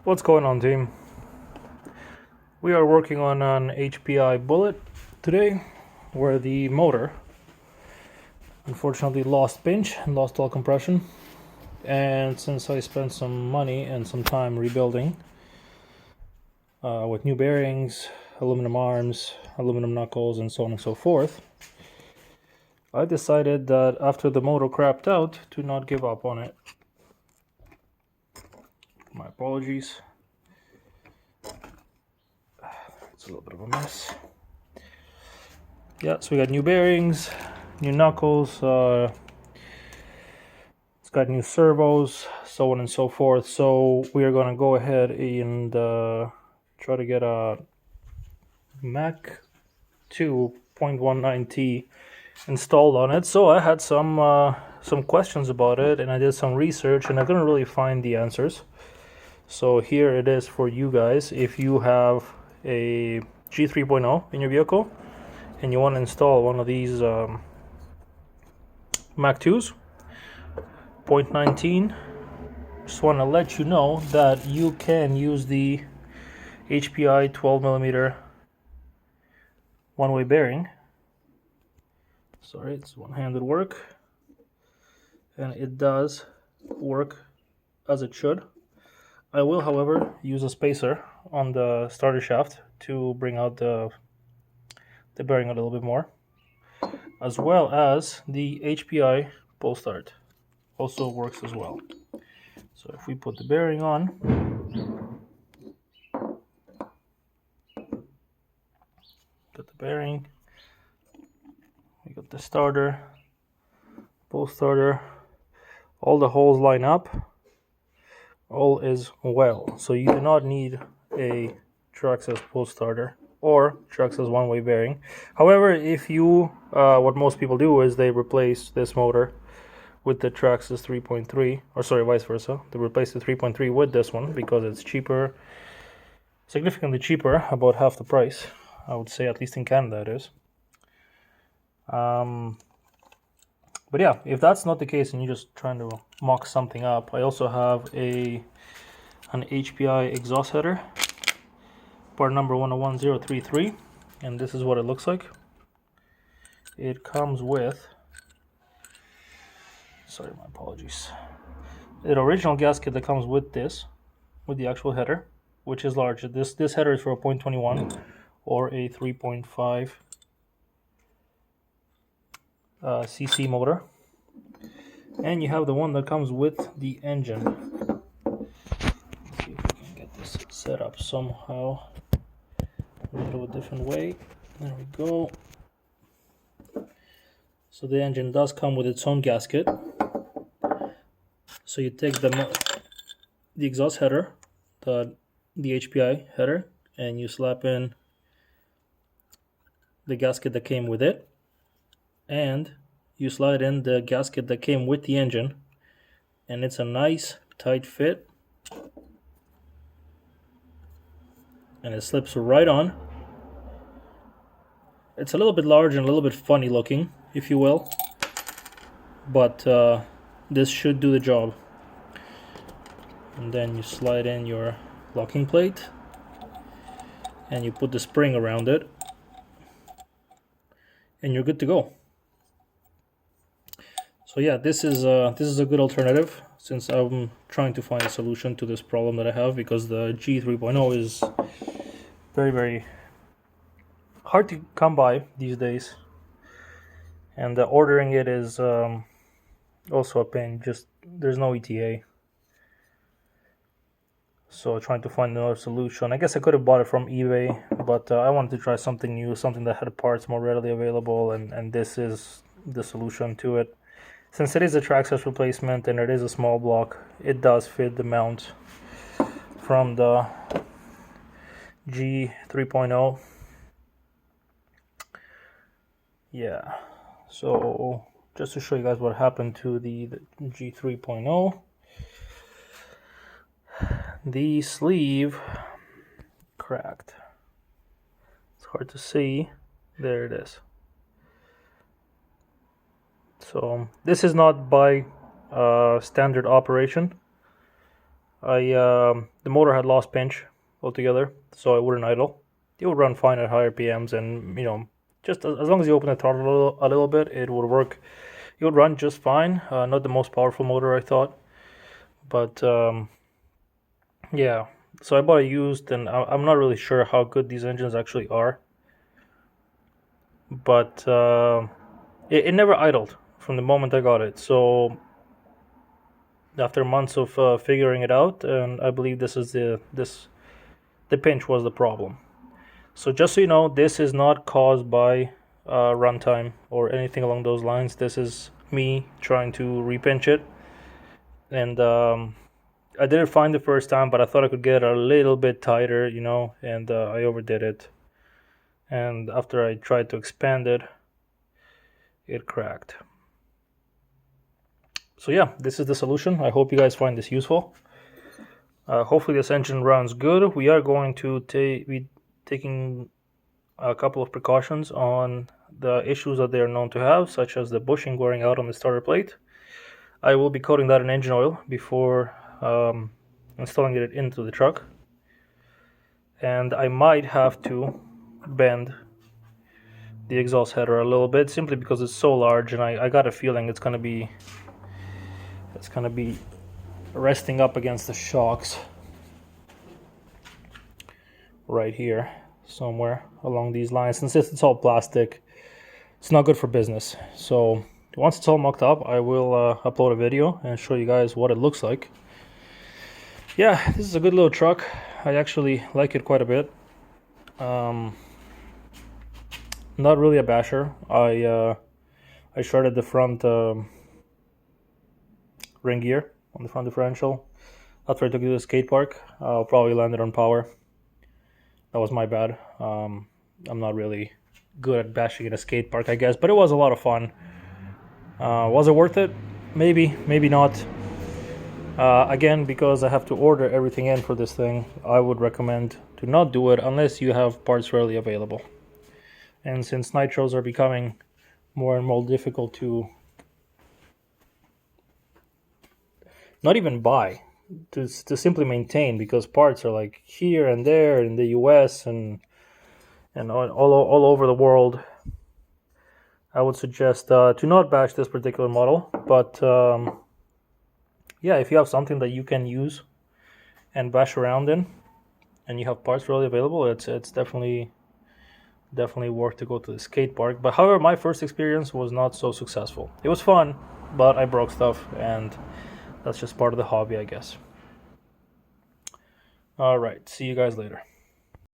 What's going on, team? We are working on an HPI bullet today where the motor unfortunately lost pinch and lost all compression, and since I spent some money and some time rebuilding with new bearings, aluminum arms, aluminum knuckles, and so on and so forth, I decided that after the motor crapped out to not give up on it. My apologies. It's a little bit of a mess. Yeah, so we got new bearings, new knuckles, it's got new servos, so on and so forth. So we are going to go ahead and try to get a Mac 2.19T installed on it. So I had some questions about it, and I did some research, and I couldn't really find the answers. So here it is for you guys. If you have a G3.0 in your vehicle and you want to install one of these Mac 2s, 0.19, just want to let you know that you can use the HPI 12mm one-way bearing. Sorry, it's one-handed work, and it does work as it should. I will, however, use a spacer on the starter shaft to bring out the bearing a little bit more, as well as the HPI pull start also works as well. So if we put the bearing on, got the bearing, we got the starter, pull starter, all the holes line up, all is well. So you do not need a Traxxas pull starter or Traxxas one-way bearing. However, if you, what most people do is they replace this motor with the Traxxas 3.3, or sorry, vice versa. They replace the 3.3 with this one because it's cheaper, significantly cheaper, about half the price. I would say, at least in Canada it is. But yeah, if that's not the case and you're just trying to mock something up, I also have an HPI exhaust header, part number 101033, and this is what it looks like. It comes with, sorry, my apologies. The original gasket that comes with this, with the actual header, which is large. This header is for a 0.21 or a 3.5 cc motor. And you have the one that comes with the engine. Let's see if we can get this set up somehow a little bit different way. There we go. So the engine does come with its own gasket. So you take the exhaust header, the HPI header, and you slap in the gasket that came with it, and you slide in the gasket that came with the engine, and it's a nice tight fit, and it slips right on. It's a little bit large and a little bit funny looking, if you will, but this should do the job. And then you slide in your locking plate and you put the spring around it, and you're good to go. So yeah, this is a good alternative, since I'm trying to find a solution to this problem that I have, because the G3.0 is very, very hard to come by these days, and ordering it is also a pain. Just there's no ETA, so trying to find another solution. I guess I could have bought it from eBay, but I wanted to try something new, something that had parts more readily available, and this is the solution to it. Since it is a Traxxas replacement and it is a small block, it does fit the mount from the G3.0. Yeah, so just to show you guys what happened to the G3.0, the sleeve cracked. It's hard to see. There it is. So this is not by standard operation. the motor had lost pinch altogether, so it wouldn't idle. It would run fine at higher PMs, and just as long as you open the throttle a little bit, it would work. It would run just fine. Not the most powerful motor, I thought, but yeah. So I bought a used, and I'm not really sure how good these engines actually are, but it never idled from the moment I got it. So after months of figuring it out, and I believe this is the pinch was the problem. So just so you know, this is not caused by runtime or anything along those lines. This is me trying to repinch it, and I did it fine the first time, but I thought I could get it a little bit tighter, and I overdid it. And after I tried to expand it, it cracked. So yeah, this is the solution. I hope you guys find this useful. Hopefully this engine runs good. We are going to be taking a couple of precautions on the issues that they are known to have, such as the bushing wearing out on the starter plate. I will be coating that in engine oil before installing it into the truck. And I might have to bend the exhaust header a little bit, simply because it's so large, and I got a feeling it's gonna be resting up against the shocks right here somewhere along these lines. Since it's all plastic, it's not good for business. So once it's all mocked up, I will upload a video and show you guys what it looks like. Yeah, this is a good little truck. I actually like it quite a bit. Not really a basher. I shredded the front ring gear on the front differential after I took it to the skate park. I'll probably land it on power. That was my bad. I'm not really good at bashing in a skate park, I guess, but it was a lot of fun. Was it worth it? Maybe, maybe not. Again, because I have to order everything in for this thing, I would recommend to not do it unless you have parts readily available. And since nitros are becoming more and more difficult to not even buy, to simply maintain, because parts are like here and there in the US and all over the world, I would suggest to not bash this particular model. But yeah, if you have something that you can use and bash around in, and you have parts readily available, it's definitely worth to go to the skate park. But however, my first experience was not so successful. It was fun, but I broke stuff, and that's just part of the hobby, I guess. All right, see you guys later.